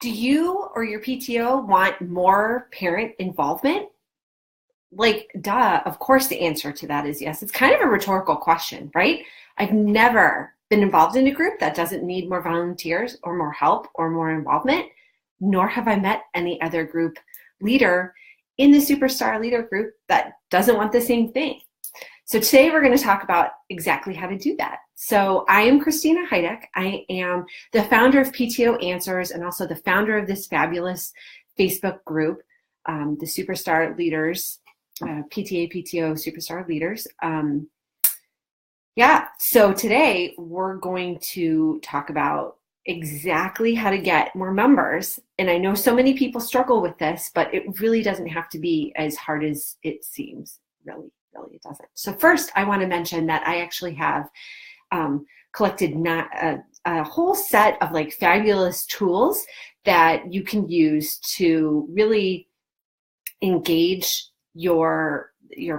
Do you or your PTO want more parent involvement? Like, duh, of course the answer to that is yes. It's kind of a rhetorical question, right? I've never been involved in a group that doesn't need more volunteers or more help or more involvement, nor have I met any other group leader in the Superstar Leader group that doesn't want the same thing. So today we're going to talk about exactly how to do that. So I am Christina Heideck. I am the founder of PTO Answers and also the founder of this fabulous Facebook group, the Superstar Leaders, PTA, PTO Superstar Leaders. So today we're going to talk about exactly how to get more members. And I know so many people struggle with this, but it really doesn't have to be as hard as it seems, really it doesn't. So first, I want to mention that I actually have collected a whole set of like fabulous tools that you can use to really engage your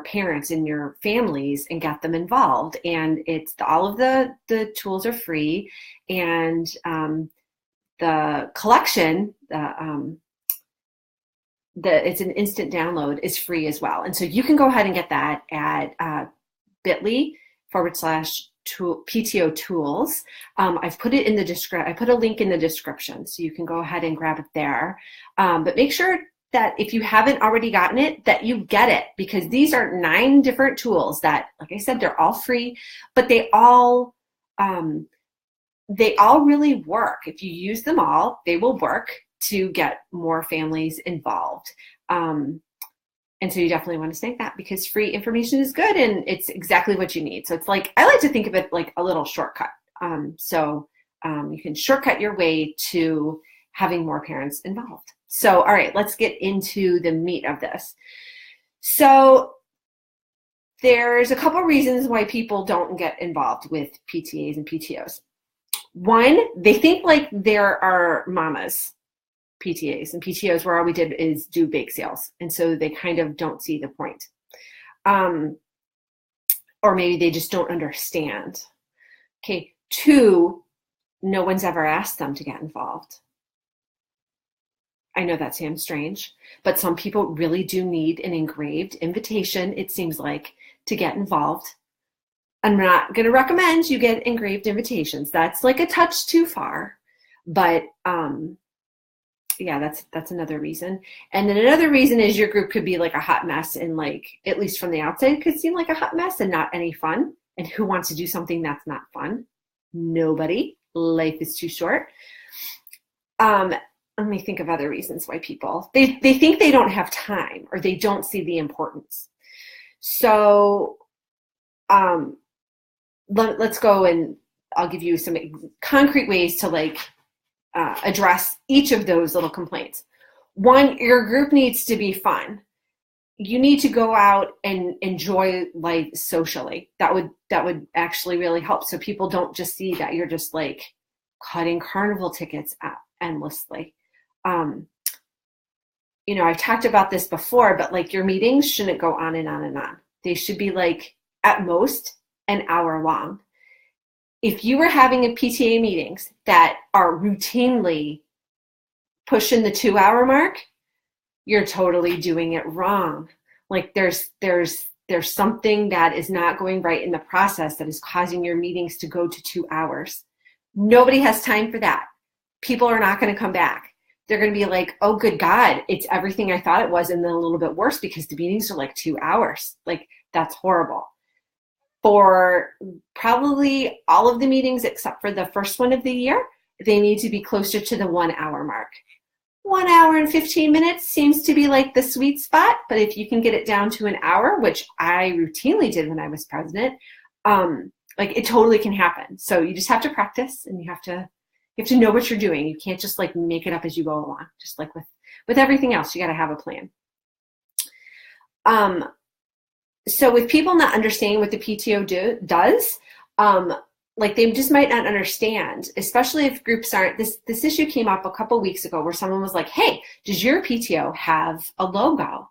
parents and your families and get them involved. And it's all of the tools are free, and the collection, it's an instant download, is free as well. And so you can go ahead and get that at bit.ly/PTO tools. I've put it in the I put a link in the description, so you can go ahead and grab it there. But make sure that if you haven't already gotten it, that you get it, because these are 9 different tools that, like I said, they're all free, but they all really work. If you use them all, they will work to get more families involved. And so you definitely want to say that, because free information is good and it's exactly what you need. So it's like, I like to think of it like a little shortcut. You can shortcut your way to having more parents involved. So, all right, let's get into the meat of this. So there's a couple reasons why people don't get involved with PTAs and PTOs. One, they think like there are mamas PTAs and PTOs where all we did is do bake sales. And so they kind of don't see the point. Or maybe they just don't understand. Okay. 2, no one's ever asked them to get involved. I know that sounds strange, but some people really do need an engraved invitation, it seems like, to get involved. I'm not going to recommend you get engraved invitations. That's like a touch too far. But that's another reason. And then another reason is your group could be like a hot mess, and like, at least from the outside, it could seem like a hot mess and not any fun. And who wants to do something that's not fun? Nobody. Life is too short. Let me think of other reasons why people, they think they don't have time, or they don't see the importance. So let's go, and I'll give you some concrete ways to like address each of those little complaints. 1, your group needs to be fun. You need to go out and enjoy life socially. That would actually really help, so people don't just see that you're just like cutting carnival tickets endlessly. I've talked about this before, but like, your meetings shouldn't go on and on and on. They should be like at most an hour long. If you were having a PTA meetings that are routinely pushing the 2-hour mark, you're totally doing it wrong. Like, there's something that is not going right in the process that is causing your meetings to go to 2 hours. Nobody has time for that. People are not going to come back. They're going to be like, oh, good God, it's everything I thought it was, and then a little bit worse, because the meetings are like 2 hours. Like, that's horrible. For probably all of the meetings except for the first one of the year, they need to be closer to the 1 hour mark. 1 hour and 15 minutes seems to be like the sweet spot, but if you can get it down to an hour, which I routinely did when I was president, like, it totally can happen. So you just have to practice, and you have to know what you're doing. You can't just like make it up as you go along. Just like with everything else, you got to have a plan. So with people not understanding what the PTO does, like, they just might not understand, especially if groups aren't, this issue came up a couple weeks ago where someone was like, hey, does your PTO have a logo?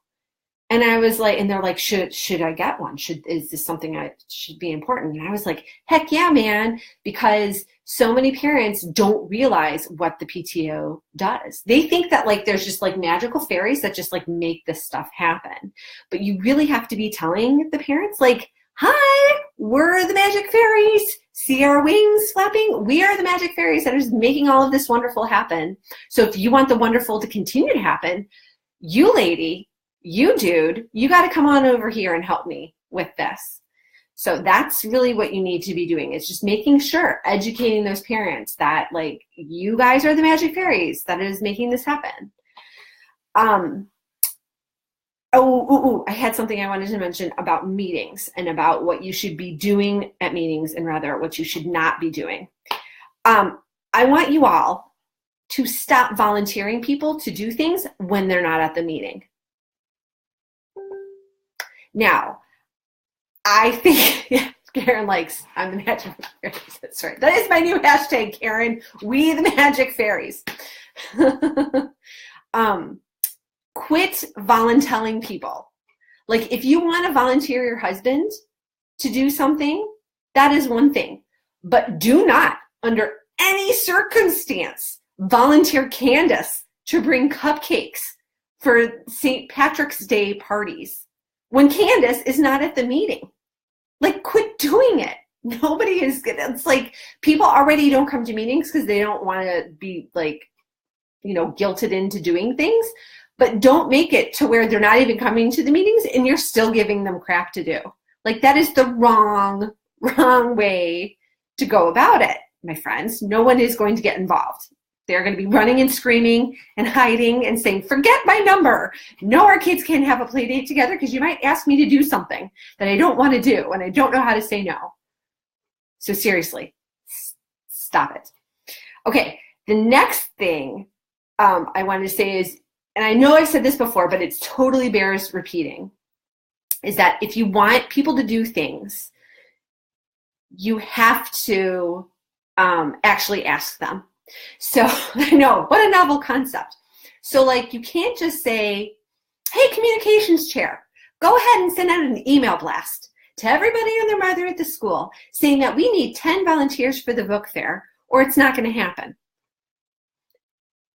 And I was like, and they're like, should I get one? Is this something I should be important? And I was like, heck yeah, man, because so many parents don't realize what the PTO does. They think that like there's just like magical fairies that just like make this stuff happen. But you really have to be telling the parents like, hi, we're the magic fairies. See our wings flapping? We are the magic fairies that is making all of this wonderful happen. So if you want the wonderful to continue to happen, you lady, you dude, you got to come on over here and help me with this. So that's really what you need to be doing. It's just making sure, educating those parents that like you guys are the magic fairies that is making this happen. I had something I wanted to mention about meetings and about what you should be doing at meetings and rather what you should not be doing. I want you all to stop volunteering people to do things when they're not at the meeting. Now, I think, yeah, Karen likes, I'm the magic fairies. That's right. That is my new hashtag, Karen. We the magic fairies. Quit volunteering people. Like if you want to volunteer your husband to do something, that is one thing. But do not, under any circumstance, volunteer Candace to bring cupcakes for St. Patrick's Day parties when Candace is not at the meeting. Like, quit doing it. Nobody is good. It's like people already don't come to meetings because they don't want to be like, guilted into doing things. But don't make it to where they're not even coming to the meetings and you're still giving them crap to do. Like that is the wrong way to go about it, my friends. No one is going to get involved. They're going to be running and screaming and hiding and saying, forget my number. No, our kids can't have a play date together because you might ask me to do something that I don't want to do and I don't know how to say no. So seriously, stop it. Okay, the next thing I wanted to say is, and I know I've said this before, but it totally bears repeating, is that if you want people to do things, you have to actually ask them. So I know, what a novel concept. So like you can't just say, hey, communications chair, go ahead and send out an email blast to everybody and their mother at the school saying that we need 10 volunteers for the book fair or it's not going to happen.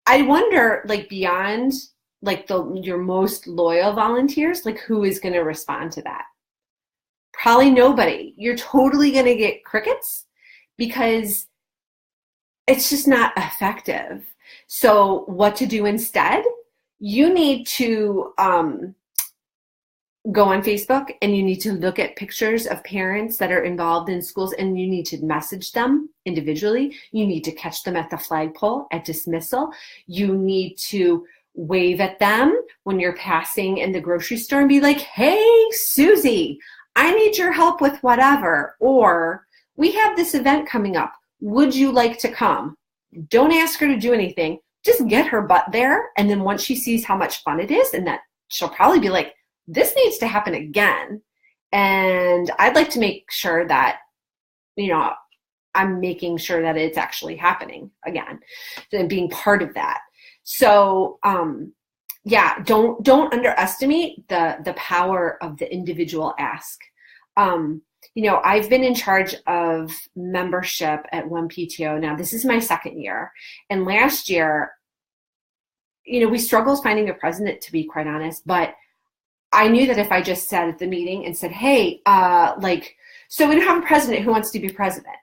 I wonder, like beyond like your most loyal volunteers, like who is going to respond to that? Probably nobody. You're totally going to get crickets because it's just not effective. So what to do instead? You need to go on Facebook and you need to look at pictures of parents that are involved in schools and you need to message them individually. You need to catch them at the flagpole at dismissal. You need to wave at them when you're passing in the grocery store and be like, hey, Susie, I need your help with whatever. Or we have this event coming up. Would you like to come? Don't ask her to do anything. Just get her butt there. And then once she sees how much fun it is, and that she'll probably be like, this needs to happen again. And I'd like to make sure that, I'm making sure that it's actually happening again and being part of that. So, don't underestimate the power of the individual ask. I've been in charge of membership at one PTO. Now, this is my second year. And last year, we struggled finding a president, to be quite honest. But I knew that if I just sat at the meeting and said, hey, so we don't have a president who wants to be president.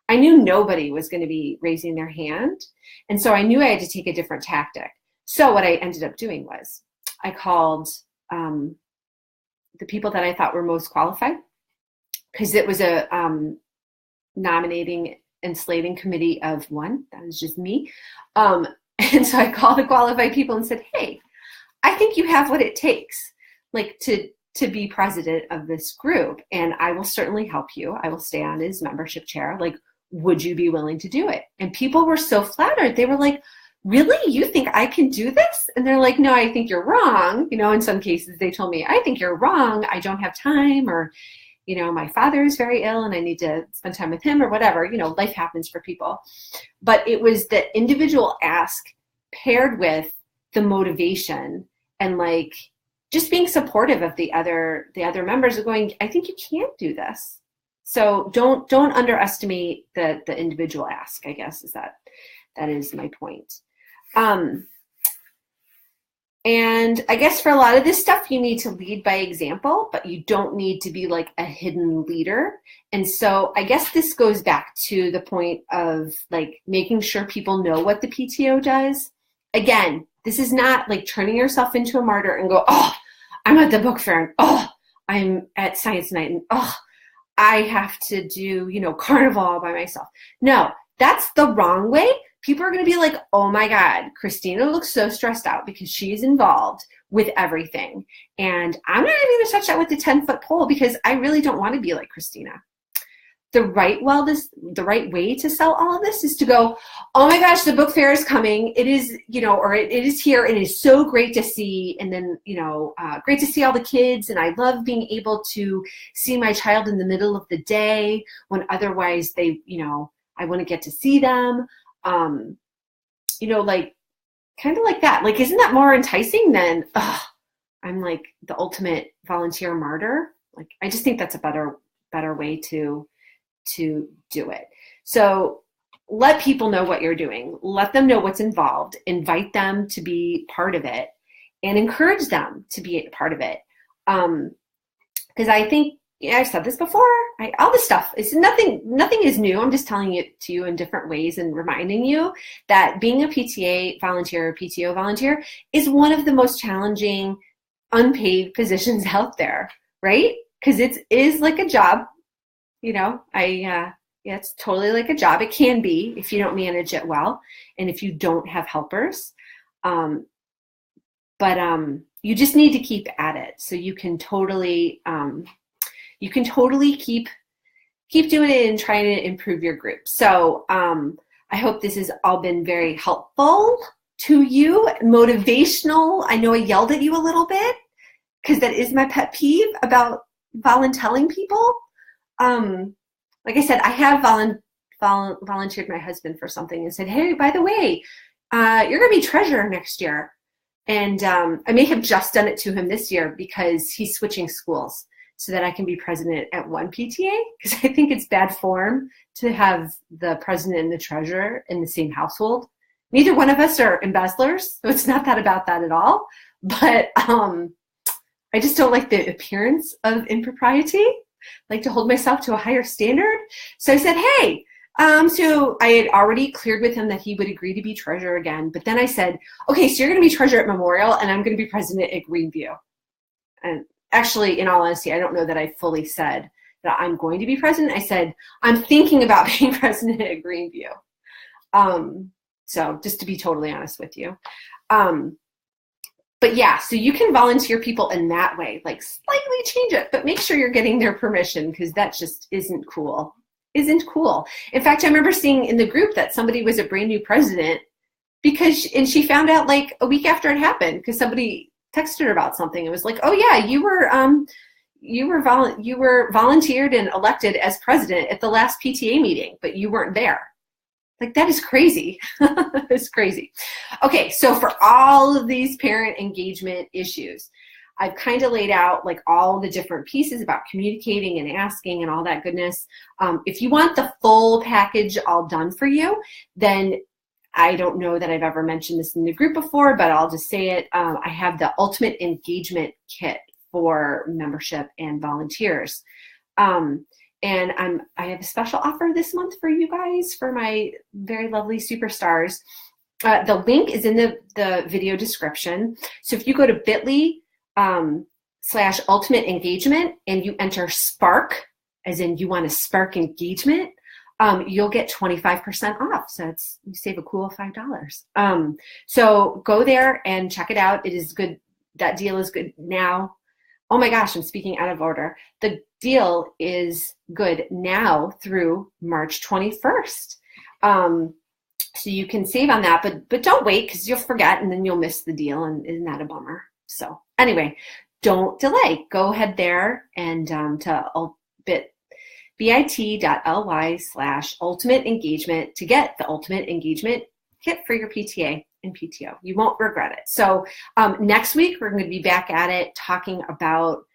I knew nobody was going to be raising their hand. And so I knew I had to take a different tactic. So what I ended up doing was I called the people that I thought were most qualified, because it was a nominating and slating committee of one. That was just me. And so I called the qualified people and said, hey, I think you have what it takes, like to be president of this group. And I will certainly help you. I will stay on as membership chair. Like, would you be willing to do it? And people were so flattered. They were like, really? You think I can do this? And they're like, no, I think you're wrong. In some cases they told me, I think you're wrong. I don't have time, or, my father is very ill and I need to spend time with him, or whatever. Life happens for people. But it was the individual ask paired with the motivation and just being supportive of the other members of going, I think you can't do this. So don't underestimate the individual ask, I guess, that is my point. And I guess for a lot of this stuff, you need to lead by example, but you don't need to be like a hidden leader. And so I guess this goes back to the point of like making sure people know what the PTO does. Again, this is not like turning yourself into a martyr and go, oh, I'm at the book fair, and oh, I'm at science night, and oh, I have to do, carnival all by myself. No, that's the wrong way. People are going to be like, oh my God, Christina looks so stressed out because she's involved with everything. And I'm not even going to touch that with the 10-foot pole because I really don't want to be like Christina. The right way to sell all of this is to go, oh my gosh, the book fair is coming. It is, or it is here, and it is so great to see. And then, great to see all the kids. And I love being able to see my child in the middle of the day when otherwise they, I want to get to see them. Like kind of like that. Like, isn't that more enticing than, I'm like the ultimate volunteer martyr? Like, I just think that's a better way to do it. So let people know what you're doing. Let them know what's involved. Invite them to be part of it and encourage them to be a part of it. Because I think, I've said this before, all this stuff is nothing is new. I'm just telling it to you in different ways and reminding you that being a PTA volunteer or PTO volunteer is one of the most challenging unpaid positions out there, right? Because it is like a job. It's totally like a job. It can be if you don't manage it well and if you don't have helpers. But you just need to keep at it. So you can totally keep doing it and trying to improve your group. So I hope this has all been very helpful to you, motivational. I know I yelled at you a little bit because that is my pet peeve about volunteering people. Like I said, I have volunteered my husband for something and said, hey, by the way, you're going to be treasurer next year. And I may have just done it to him this year because he's switching schools so that I can be president at one PTA, because I think it's bad form to have the president and the treasurer in the same household. Neither one of us are embezzlers, so it's not about that at all. But I just don't like the appearance of impropriety. I like to hold myself to a higher standard. So I said, hey, so I had already cleared with him that he would agree to be treasurer again. But then I said, okay, so you're going to be treasurer at Memorial and I'm going to be president at Greenview. And actually, in all honesty, I don't know that I fully said that I'm going to be president. I said, I'm thinking about being president at Greenview. So just to be totally honest with you. But yeah, so you can volunteer people in that way, like slightly change it, but make sure you're getting their permission because that just isn't cool. In fact, I remember seeing in the group that somebody was a brand new president and she found out like a week after it happened because somebody texted her about something. It was like, oh yeah, you were volunteered and elected as president at the last PTA meeting, but you weren't there. Like, that is crazy. It's crazy. Okay, so for all of these parent engagement issues, I've kind of laid out like all the different pieces about communicating and asking and all that goodness. If you want the full package all done for you, then I don't know that I've ever mentioned this in the group before, but I'll just say it. I have the Ultimate Engagement Kit for membership and volunteers. And I have a special offer this month for you guys, for my very lovely superstars. The link is in the video description. So if you go to bit.ly/ultimate engagement and you enter Spark, as in you want to spark engagement, you'll get 25% off. So you save a cool $5. So go there and check it out. It is good. That deal is good now. Oh my gosh, I'm speaking out of order. The deal is good now through March 21st. So you can save on that, but don't wait because you'll forget and then you'll miss the deal, and isn't that a bummer? So anyway, don't delay. Go ahead there and to bit.ly/ultimate engagement to get the Ultimate Engagement Kit for your PTA. in PTO. You won't regret it. So next week, we're going to be back at it talking about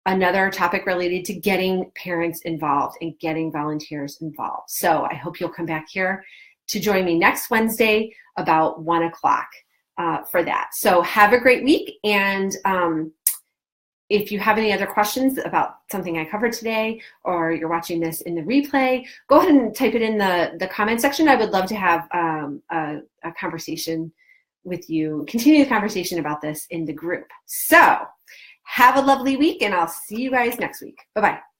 another topic related to getting parents involved and getting volunteers involved. So I hope you'll come back here to join me next Wednesday about 1 o'clock for that. So have a great week. And if you have any other questions about something I covered today, or you're watching this in the replay, go ahead and type it in the comment section. I would love to have a conversation with you, continue the conversation about this in the group. So have a lovely week, and I'll see you guys next week. Bye-bye.